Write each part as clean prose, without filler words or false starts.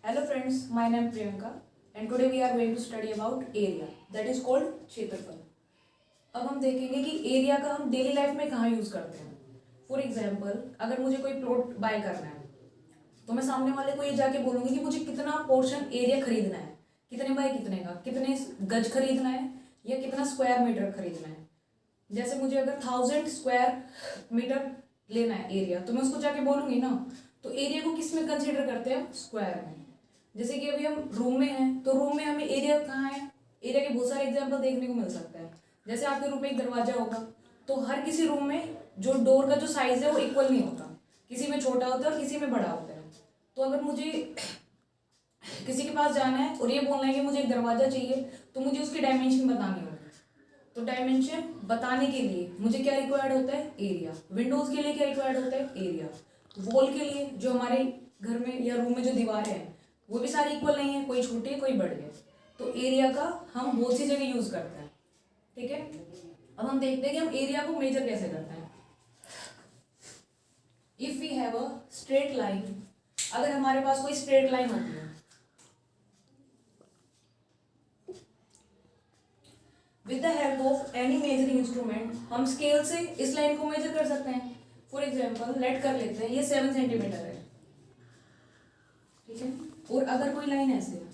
Hello friends, my name is Priyanka and today we are going to study about area that is called क्षेत्रफल। अब हम देखेंगे कि area का हम डेली लाइफ में कहाँ यूज करते हैं। फॉर एग्जाम्पल, अगर मुझे कोई प्लॉट बाय करना है तो मैं सामने वाले को ये जाके बोलूंगी कि मुझे कितना पोर्शन एरिया खरीदना है, कितने बाय कितने का, कितने गज खरीदना है या कितना स्क्वायर मीटर खरीदना है। जैसे मुझे अगर 1000 स्क्वायर मीटर लेना है एरिया, तो मैं उसको जाके बोलूंगी ना। तो एरिया को किस में कंसीडर करते हैं? स्क्वायर में। जैसे कि अभी हम रूम में हैं तो रूम में हमें एरिया कहाँ है? एरिया के बहुत सारे एग्जांपल देखने को मिल सकता है। जैसे आपके रूम में एक दरवाजा होगा तो हर किसी रूम में जो डोर का जो साइज है वो इक्वल नहीं होता, किसी में छोटा होता है और किसी में बड़ा होता है। तो अगर मुझे किसी के पास जाना है और ये बोलना है कि मुझे एक दरवाजा चाहिए, तो मुझे उसकी डायमेंशन बतानी होगी। तो डायमेंशन बताने के लिए मुझे क्या रिक्वायर्ड होता है? एरिया। विंडोज के लिए क्या रिक्वायर्ड होता है? एरिया। वॉल के लिए जो हमारे घर में या रूम में जो दीवारें हैं वो भी सारी इक्वल नहीं है, कोई छोटी है कोई बड़ी है। तो एरिया का हम बहुत सी जगह यूज करते हैं। ठीक है, अब हम देखते हैं कि हम एरिया को मेजर कैसे करते हैं। If we have a straight line, अगर हमारे पास कोई स्ट्रेट लाइन होती है with the help of any measuring instrument, हम स्केल से इस लाइन को मेजर कर सकते हैं। फॉर एग्जाम्पल लेट कर लेते हैं ये 7 सेंटीमीटर है, ठीक है। और अगर कोई लाइन ऐसे है,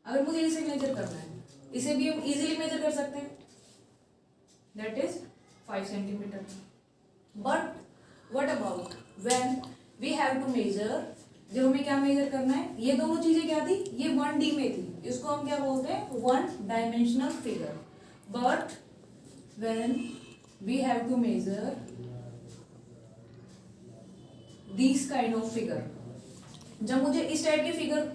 अगर मुझे इसे मेजर करना है, इसे भी हम इजीली मेजर कर सकते हैं, that is 5 centimetre. But what about when we have to measure, जब हमें क्या मेजर करना है? ये दोनों चीजें क्या थी? ये 1D में थी, इसको हम क्या बोलते हैं? 1 dimensional figure. But when we have to measure this kind of figure, जब मुझे इस टाइप की फिगर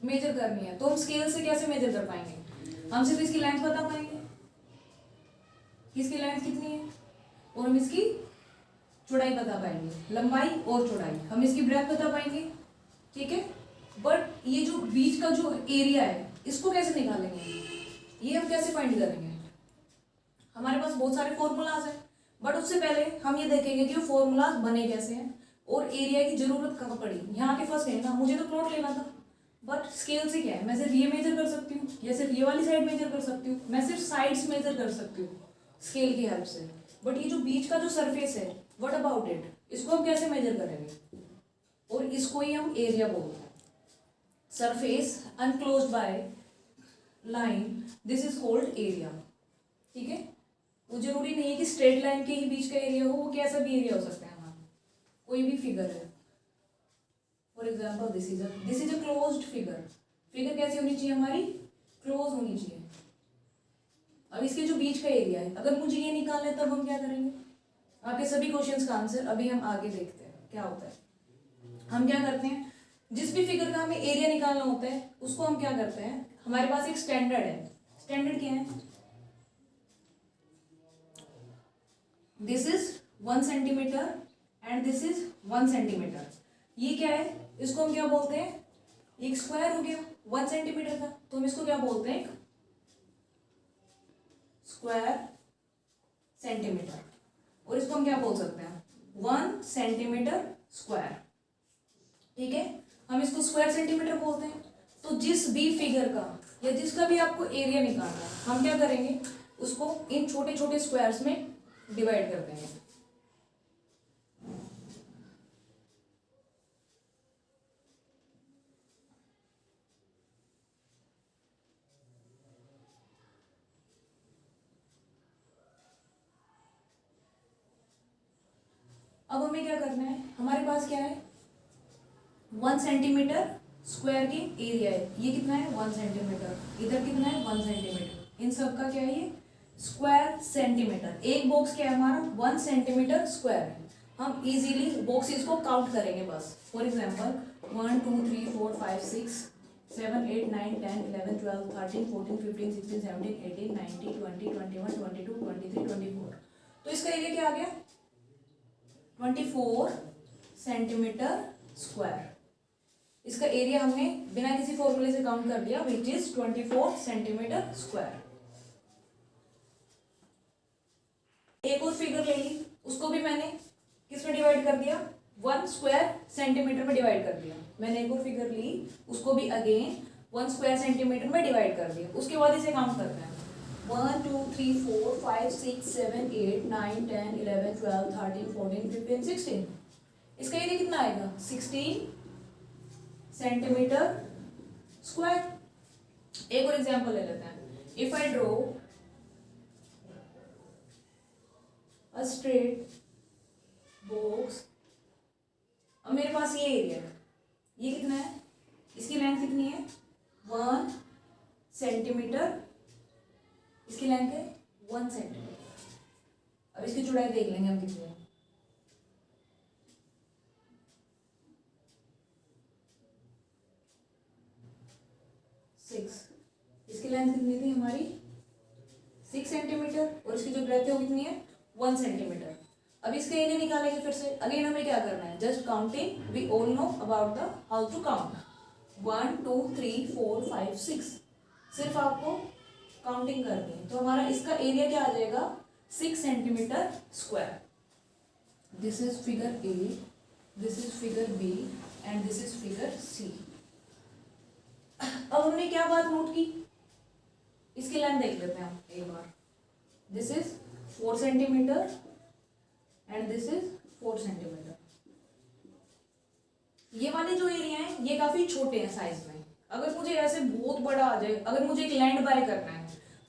मेजर करनी है तो हम स्केल से कैसे मेजर कर पाएंगे? हम सिर्फ इसकी लेंथ बता पाएंगे, इसकी लेंथ कितनी है, और हम इसकी चौड़ाई बता पाएंगे, लंबाई और चौड़ाई। हम इसकी ब्रेथ बता पाएंगे, ठीक है। बट ये जो बीच का जो एरिया है इसको कैसे निकालेंगे? ये हम कैसे फाइंड करेंगे? हमारे पास बहुत सारे फॉर्मूलाज हैं, बट उससे पहले हम ये देखेंगे कि वो फॉर्मूलाज बने कैसे हैं और एरिया की जरूरत कहाँ पड़ी। यहाँ के फर्स्ट है ना, मुझे तो प्लॉट लेना था, बट स्केल से क्या है? मैं सिर्फ ये मेजर कर सकती हूँ या सिर्फ ये वाली साइड मेजर कर सकती हूँ, मैं सिर्फ साइड्स मेजर कर सकती हूँ स्केल की हेल्प से। बट ये जो बीच का जो सरफेस है, व्हाट अबाउट इट? इसको हम कैसे मेजर करेंगे? और इसको ही हम एरिया बोलते हैं। Surface अनक्लोज्ड by line, this is called area, ठीक है। वो जरूरी नहीं है कि स्ट्रेट लाइन के ही बीच का एरिया हो, वो कैसा भी एरिया हो सकता है हमारा, कोई भी फिगर है। For example this is a closed figure. Figure कैसी होनी चाहिए हमारी? क्लोज होनी चाहिए। अब इसके जो बीच का एरिया है, अगर मुझे ये निकालना है तब हम क्या करेंगे? आपके सभी क्वेश्चंस का आंसर अभी हम आगे देखते हैं क्या होता है। हम क्या करते हैं, जिस भी फिगर का हमें एरिया निकालना होता है उसको हम क्या करते हैं, हमारे पास एक स्टैंडर्ड है। स्टैंडर्ड क्या है? This is 1 centimetre and this is 1 centimetre. ये क्या है? इसको हम क्या बोलते हैं? एक स्क्वायर हो गया 1 सेंटीमीटर का, तो हम इसको क्या बोलते हैं? Square centimetre. और इसको हम क्या बोल सकते हैं? 1 सेंटीमीटर स्क्वायर, ठीक है। हम इसको स्क्वायर सेंटीमीटर बोलते हैं। तो जिस भी फिगर का या जिसका भी आपको एरिया निकालना है, हम क्या करेंगे? उसको इन छोटे छोटे स्क्वायर्स में डिवाइड कर देंगे। अब हमें क्या करना है? हमारे पास क्या है? 1 सेंटीमीटर स्क्वायर की एरिया है। ये कितना है? 1 सेंटीमीटर। इधर कितना है? 1 सेंटीमीटर। इन सब का क्या है? ये स्क्वायर सेंटीमीटर। एक बॉक्स क्या है हमारा? 1 सेंटीमीटर स्क्वायर है। हम इजीली बॉक्सेस को काउंट करेंगे बस। For example 1 2 3 4 5 6 7 8 9 10 11 12 13 14 15 16 17 18 19 20 21 22 23 24। तो इसका एरिया क्या आ गया? 24 सेंटीमीटर स्क्वायर। इसका एरिया हमने बिना किसी फॉर्मूले से काउंट कर दिया, विच इज 24 सेंटीमीटर स्क्वायर। एक और फिगर ले ली, उसको भी मैंने किस में डिवाइड कर दिया? 1 स्क्वायर सेंटीमीटर में डिवाइड कर दिया। मैंने एक और फिगर ली, उसको भी अगेन 1 स्क्वायर सेंटीमीटर में डिवाइड कर दिया। उसके बाद इसे काउंट करते हैं 1 2 3 4 5 6 7 8 9 10 11 12 13 14 15 16। इसका एरिया कितना आएगा 16 सेंटीमीटर स्क्वायर। एक और एग्जांपल ले लेते हैं। If I draw a straight box, अब मेरे पास ये एरिया है, ये कितना है, इसकी लेंथ कितनी है 1 सेंटीमीटर, इसकी लेंथ है 1 सेंटीमीटर। अब इसकी चौड़ाई देख लेंगे हम कितनी है। 6। इसकी लेंथ कितनी थी हमारी 6 सेंटीमीटर और इसकी जो ब्रेथ है वो कितनी है 1 सेंटीमीटर। अब इसका एरिया निकालेंगे फिर से। अगेन हमें क्या करना है, just counting, we all know about the how to count 1 2 3 4 5 6। सिर्फ आपको काउंटिंग करनी है। तो हमारा इसका एरिया क्या आ जाएगा 6 centimetre square. This is figure A, this is figure B and this is figure C. अब हमने क्या बात नोट की, इसकी लेंथ देख लेते हैं हम एक बार। This is 4 centimetre and this is 4 centimetre. ये वाले जो एरिया हैं ये काफी छोटे हैं साइज में। अगर मुझे ऐसे बहुत बड़ा आ जाए, अगर मुझे एक लैंड बाय करना है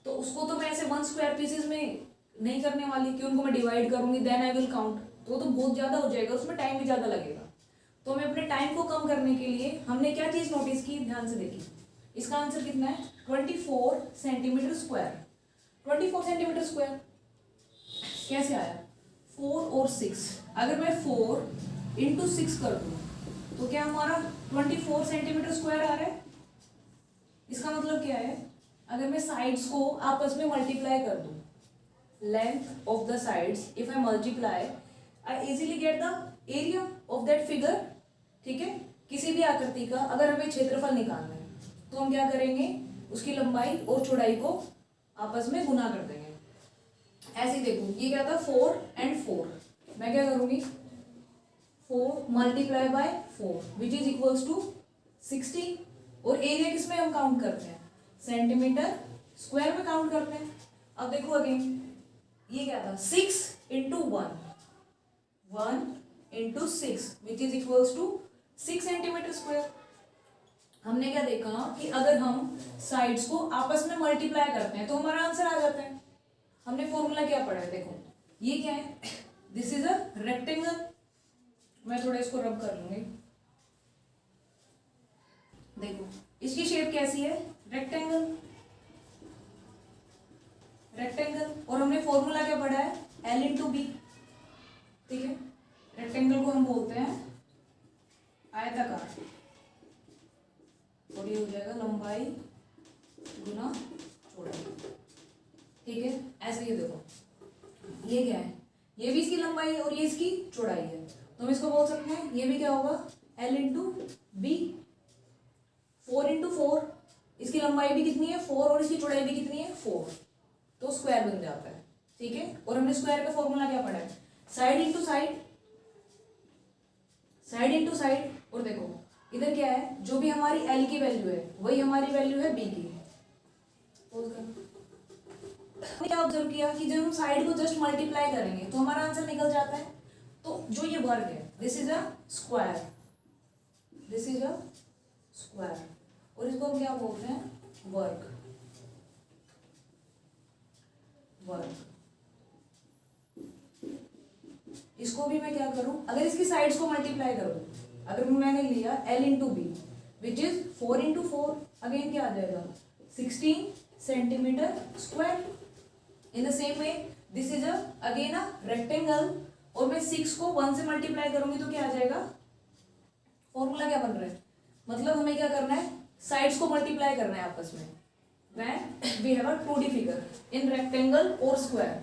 तो उसको तो मैं ऐसे 1 स्क्वायर पीसेस में नहीं करने वाली कि उनको मैं डिवाइड करूंगी देन आई विल काउंट, तो बहुत ज्यादा हो जाएगा, उसमें टाइम भी ज्यादा लगेगा। तो हमें अपने टाइम को कम करने के लिए हमने क्या चीज नोटिस की, ध्यान से देखिए। इसका आंसर कितना है 24 सेंटीमीटर स्क्वायर। 24 सेंटीमीटर स्क्वायर कैसे आया 4 और 6। अगर मैं 4 इंटू 6 कर दूं तो क्या हमारा 24 सेंटीमीटर स्क्वायर आ रहा है। इसका मतलब क्या है, अगर मैं साइड्स को आपस में मल्टीप्लाई कर दूं, length of the sides if I multiply I easily get the area of that figure. ठीक है, किसी भी आकृति का अगर हमें क्षेत्रफल निकालना है तो हम क्या करेंगे, उसकी लंबाई और चौड़ाई को आपस में गुना कर देंगे। ऐसे देखो, ये क्या था 4 एंड 4, मैं क्या करूंगी 4 multiply by 4 which is equals to 16। और एरिया किसमें हम काउंट करते हैं, सेंटीमीटर स्क्वायर में काउंट करते हैं। अब देखो अगेन, ये क्या था 6 into 1 into 6 which is equals to 6 centimetre square. हमने क्या देखा कि अगर हम साइड्स को आपस में मल्टीप्लाई करते हैं तो हमारा आंसर आ जाता है। हमने फॉर्मूला क्या पढ़ा है, देखो ये क्या है, दिस इज अ रेक्टेंगल। मैं थोड़ा इसको रब कर लूंगी। देखो इसकी शेप कैसी है, रेक्टेंगल। रेक्टेंगल, और हमने फॉर्मूला क्या पढ़ा है, L इंटू बी। ठीक है, रेक्टेंगल को हम बोलते हैं आयताकार, और ये हो जाएगा लंबाई गुना चौड़ाई। ठीक है, ऐसे ही देखो, ये क्या है, ये भी इसकी लंबाई है और ये इसकी चौड़ाई है, तो हम इसको बोल सकते हैं ये भी क्या होगा L इंटू बी। 4 इंटू 4, इसकी लंबाई भी कितनी है 4 और इसकी चौड़ाई भी कितनी है 4, तो स्क्वायर बन जाता है। ठीक है, और हमने स्क्वायर का फॉर्मूला क्या पढ़ा है, side into side, side into side. और देखो इधर क्या है, जो भी हमारी L की वैल्यू है वही हमारी वैल्यू है B की। क्या ऑब्जर्व किया कि जब हम साइड को जस्ट मल्टीप्लाई करेंगे तो हमारा आंसर निकल जाता है। तो जो ये वर्ग है, this is a square, this is a square, और इसको हम क्या बोलते हैं, वर्ग। वर्ग, इसको भी मैं क्या करूं, अगर इसकी साइड्स को मल्टीप्लाई करूं, अगर मैंने लिया L into B which is 4 into 4, again क्या आ जाएगा 16 centimetre square. In the same way this is again a rectangle, और मैं 6 को 1 से मल्टीप्लाई करूंगी तो क्या आ जाएगा, फॉर्मूला क्या बन रहा है, मतलब हमें क्या करना है, साइड्स को मल्टीप्लाई करना है आपस में। When we have a 2D figure in rectangle और स्क्वायर,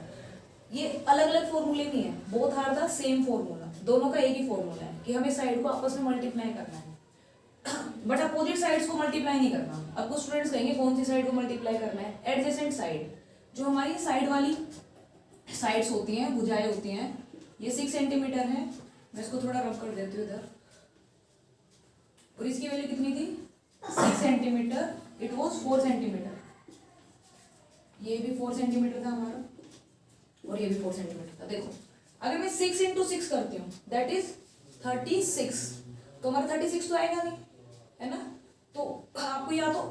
ये अलग अलग फॉर्मूले नहीं है, both are the same formula, दोनों का एक ही फॉर्मूला है कि हमें साइड को आपस में मल्टीप्लाई करना है, बट अपोजिट साइड्स को मल्टीप्लाई नहीं करना। अब कुछ स्टूडेंट्स कहेंगे कौन सी साइड को मल्टीप्लाई करना है, एडजेसेंट साइड, जो हमारी साइड वाली साइड्स होती हैं, भुजाएं होती हैं, ये 6 सेंटीमीटर है, मैं इसको थोड़ा रब कर देती हूँ इधर। और इसकी वैल्यू कितनी थी 6 सेंटीमीटर, इट वॉज 4 सेंटीमीटर। ये भी 4 सेंटीमीटर था हमारा और ये भी 4 सेंटीमीटर था। देखो अगर मैं 6 इंटू 6 करती हूँ दैट इज 36, तो हमारा 36 तो आएगा नहीं, है ना। तो आपको या तो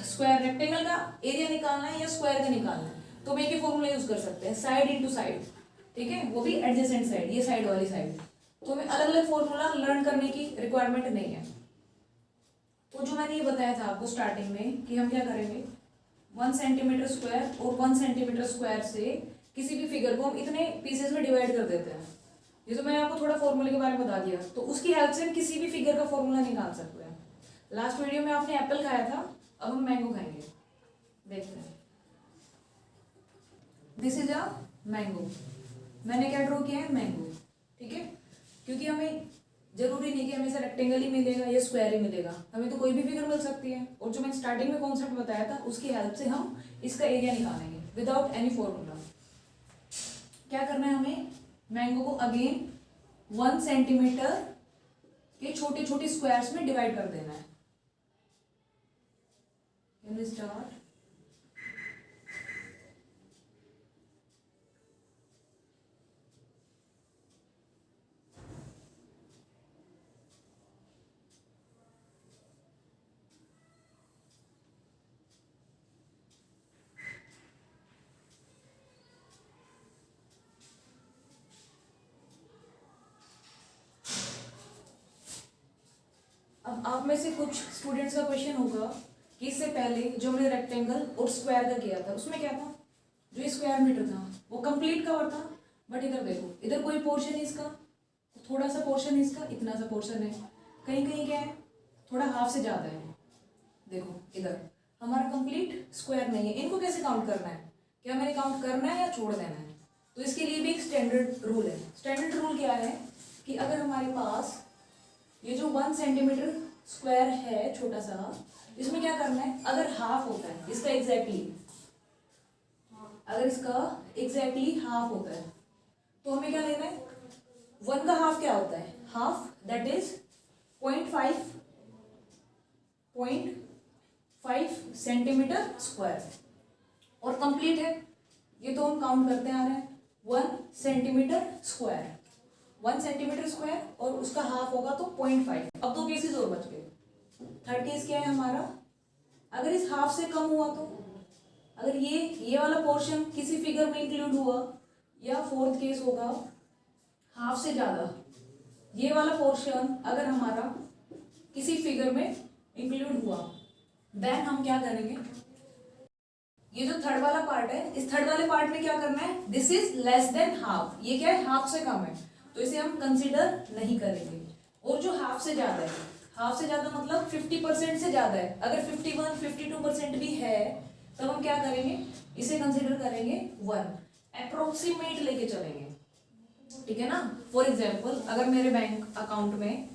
स्क्वायर रेक्टेंगल का एरिया निकालना है या स्क्वायर का निकालना है, तो हम एक ही फॉर्मूला यूज कर सकते हैं, साइड इंटू साइड, ठीक है, वो भी एडजेसेंट साइड, ये साइड वाली साइड। तो हमें अलग अलग फॉर्मूला लर्न करने की रिक्वायरमेंट नहीं है। तो जो मैंने ये बताया था आपको स्टार्टिंग में कि हम क्या करेंगे, 1 सेंटीमीटर स्क्वायर और 1 सेंटीमीटर स्क्वायर से किसी भी फिगर को हम इतने पीसेस में डिवाइड कर देते हैं। ये तो मैंने आपको थोड़ा फॉर्मूले के बारे में बता दिया, तो उसकी हेल्प से हम किसी भी फिगर का फॉर्मूला निकाल सकते हैं। लास्ट वीडियो में आपने एप्पल खाया था, अब हम मैंगो खाएंगे, देखते हैं। दिस इज अ मैंगो, मैंने क्या ड्रॉ किया है, मैंगो, ठीक है। क्योंकि हमें जरूरी नहीं कि हमें रेक्टेंगल ही मिलेगा या स्क्वायर ही मिलेगा, हमें तो कोई भी फिगर मिल सकती है। और जो मैंने स्टार्टिंग में कॉन्सेप्ट बताया था उसकी हेल्प से हम इसका एरिया निकालेंगे विदाउट एनी फॉर्मूला। क्या करना है हमें, मैंगो को अगेन 1 सेंटीमीटर के छोटे छोटे स्क्वायर्स में डिवाइड कर देना है। स्टार्ट, अब आप में से कुछ स्टूडेंट्स का क्वेश्चन होगा कि इससे पहले जो हमने रेक्टेंगल और स्क्वायर का किया था उसमें क्या था, जो स्क्वायर मीटर था वो कंप्लीट कवर था, बट इधर देखो, इधर कोई पोर्शन है इसका, थोड़ा सा पोर्शन है इसका, इतना सा पोर्शन है, कहीं कहीं क्या है थोड़ा हाफ से ज़्यादा है। देखो इधर हमारा कंप्लीट स्क्वायर नहीं है, इनको कैसे काउंट करना है, क्या मैंने काउंट करना है या छोड़ देना है। तो इसके लिए भी एक स्टैंडर्ड रूल है। स्टैंडर्ड रूल क्या है कि अगर हमारे पास ये जो 1 सेंटीमीटर स्क्वायर है छोटा सा, इसमें क्या करना है, अगर हाफ होता है इसका एग्जैक्टली, अगर इसका एग्जैक्टली हाफ होता है तो हमें क्या लेना है, 1 का हाफ क्या होता है, half that is 0.5 centimetre square. और कंप्लीट है ये तो हम काउंट करते आ रहे हैं, 1 सेंटीमीटर स्क्वायर, 1 सेंटीमीटर स्क्वायर और उसका हाफ होगा तो 0.5। अब 2 केसेस और बच गए। थर्ड केस क्या है हमारा, अगर इस हाफ से कम हुआ तो, अगर ये वाला पोर्शन किसी फिगर में इंक्लूड हुआ, या फोर्थ केस होगा हाफ से ज्यादा, ये वाला पोर्शन अगर हमारा किसी फिगर में इंक्लूड हुआ, देन हम क्या करेंगे, ये जो थर्ड वाला पार्ट है, इस थर्ड वाले पार्ट में क्या करना है, this is less than half, ये क्या है हाफ से कम है, तो इसे हम कंसीडर नहीं करेंगे। और जो हाफ से ज्यादा है, हाफ से ज्यादा मतलब 50% से ज्यादा है, अगर 51-52% भी है तब हम क्या करेंगे, इसे कंसीडर करेंगे 1, अप्रोक्सीमेट लेके चलेंगे, ठीक है ना। फॉर एग्जाम्पल अगर मेरे बैंक अकाउंट में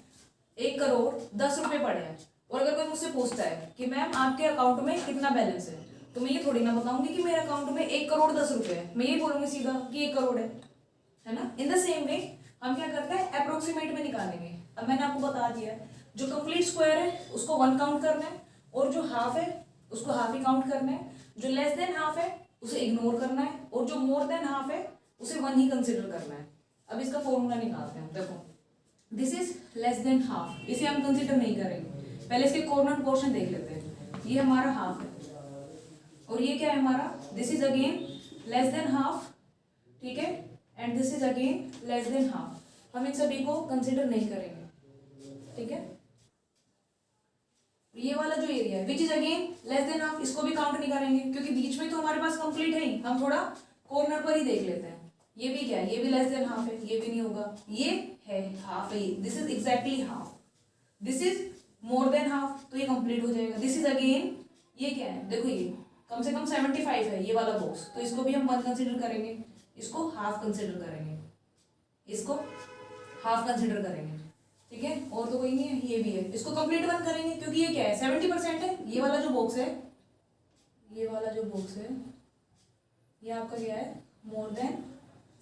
1 करोड़ 10 रुपए पड़े हैं, और अगर कोई मुझसे पूछता है कि मैम आपके अकाउंट में कितना बैलेंस है, तो मैं ये थोड़ी ना बताऊंगी कि मेरे अकाउंट में 1 करोड़ 10 रुपए है, मैं ये बोलूंगी सीधा कि 1 करोड़ है ना। इन द सेम वे हम क्या करते हैं, अप्रोक्सीमेट में निकालेंगे। अब मैंने आपको बता दिया है, जो कंप्लीट स्क्वायर है उसको 1 काउंट करना है, और जो हाफ है उसको हाफ ही काउंट करना है, जो लेस देन हाफ है उसे इग्नोर करना है, और जो मोर देन हाफ है उसे 1 ही कंसिडर करना है। अब इसका फॉर्मूला निकालते हैं। देखो this is less than half, इसे हम कंसिडर नहीं करेंगे, पहले इसके कॉर्नर पोर्शन देख लेते हैं। ये हमारा हाफ है और ये क्या है हमारा, this is again less than half, ठीक है, and this is again less than half. हम इन सभी को कंसिडर नहीं करेंगे, ठीक है। ये वाला जो एरिया है which is again less than half, इसको भी काउंट नहीं करेंगे क्योंकि बीच में तो हमारे पास कंप्लीट है ही, हम थोड़ा कॉर्नर पर ही देख लेते हैं। ये भी क्या है, ये भी लेस देन हाफ है, ये भी नहीं होगा, ये है हाफ है, this is exactly half, this is more than half, तो ये कंप्लीट हो जाएगा। दिस इज अगेन, ये क्या है, देखो ये कम से कम 75 है ये वाला बॉक्स, तो इसको भी हम 1 कंसिडर करेंगे, इसको हाफ कंसिडर करेंगे, इसको हाफ कंसिडर करेंगे, ठीक है। और तो कोई नहीं है, ये भी है, इसको कंप्लीट 1 करेंगे क्योंकि ये क्या है 70% है। ये वाला जो बॉक्स है, ये वाला जो बॉक्स है ये आपका क्या है मोर देन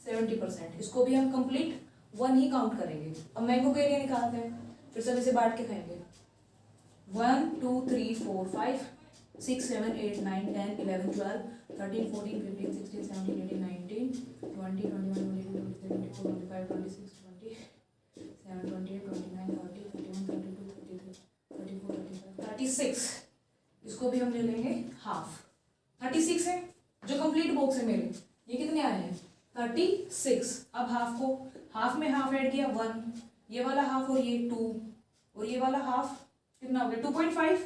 70%, इसको भी हम कंप्लीट 1 ही काउंट करेंगे। अब मैंगो का एरिया निकालते हैं, फिर सब इसे बांट के खाएंगे। 1 2 3 4 5 6 7 8 9 10 11 12 13 14 15 16 17 18 19 20 21 22 23 24 25 26 27 28 29 30 31 32 33 34 35 36। इसको भी हम ले लेंगे हाफ। 36 है जो कंप्लीट बॉक्स है मेरे, ये कितने आए हैं 36। अब हाफ को, हाफ में हाफ ऐड किया 1, ये वाला हाफ और ये 2, और ये वाला हाफ कितना हो गया 2.5,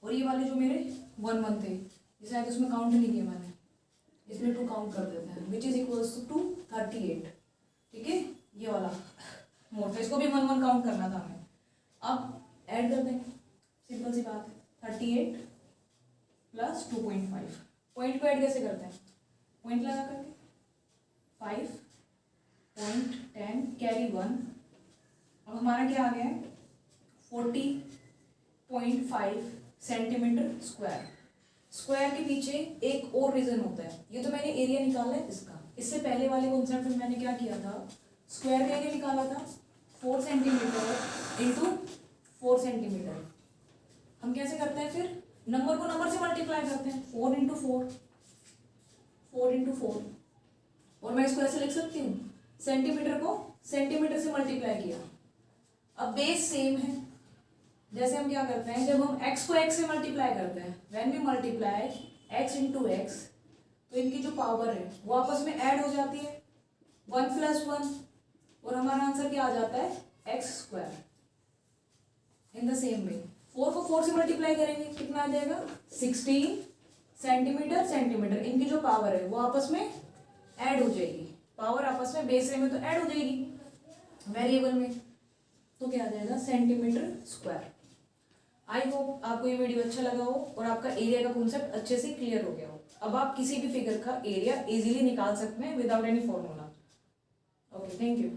और ये वाले जो मेरे 1 1 थे, ये शायद इसमें काउंट नहीं किया मैंने, इसमें 2 काउंट कर देते हैं, विच इज इक्वल्स टू 38। ठीक है, ये वाला मोड था, इसको भी 1 1 काउंट करना था हमें। अब ऐड कर देंगे, सिंपल सी बात है, 38 प्लस 2.5। पॉइंट को ऐड कैसे करते हैं, पॉइंट लगा करके 5.10 कैरी 1। अब हमारा क्या आ गया है 40.5 सेंटीमीटर स्क्वायर। स्क्वायर के पीछे एक और रीजन होता है, ये तो मैंने एरिया निकाला है इसका, इससे पहले वाले कॉन्सेप्ट में मैंने क्या किया था, स्क्वायर का एरिया निकाला था 4 सेंटीमीटर इंटू 4 सेंटीमीटर। हम कैसे करते हैं फिर, नंबर को नंबर से मल्टीप्लाई करते हैं, 4 इंटू 4, 4 इंटू 4, और मैं इसको ऐसे लिख सकती हूँ, सेंटीमीटर को सेंटीमीटर से मल्टीप्लाई किया। अब बेस सेम है, जैसे हम क्या करते हैं, जब हम x को x से मल्टीप्लाई करते हैं, when we multiply x into x, तो इनकी जो पावर है वो आपस में ऐड हो जाती है, 1 + 1, और हमारा आंसर क्या आ जाता है x²। इन द सेम वे 4 को 4 से मल्टीप्लाई करेंगे, कितना आ जाएगा 16 सेंटीमीटर सेंटीमीटर, इनकी जो पावर है वो आपस में ऐड हो जाएगी, पावर आपस में बेस में तो ऐड हो जाएगी वेरिएबल में, तो क्या आ जाएगा सेंटीमीटर स्क्वायर। आई होप आपको ये वीडियो अच्छा लगा हो और आपका एरिया का कॉन्सेप्ट अच्छे से क्लियर हो गया हो। अब आप किसी भी फिगर का एरिया इजीली निकाल सकते हैं without any formula. Okay, thank you.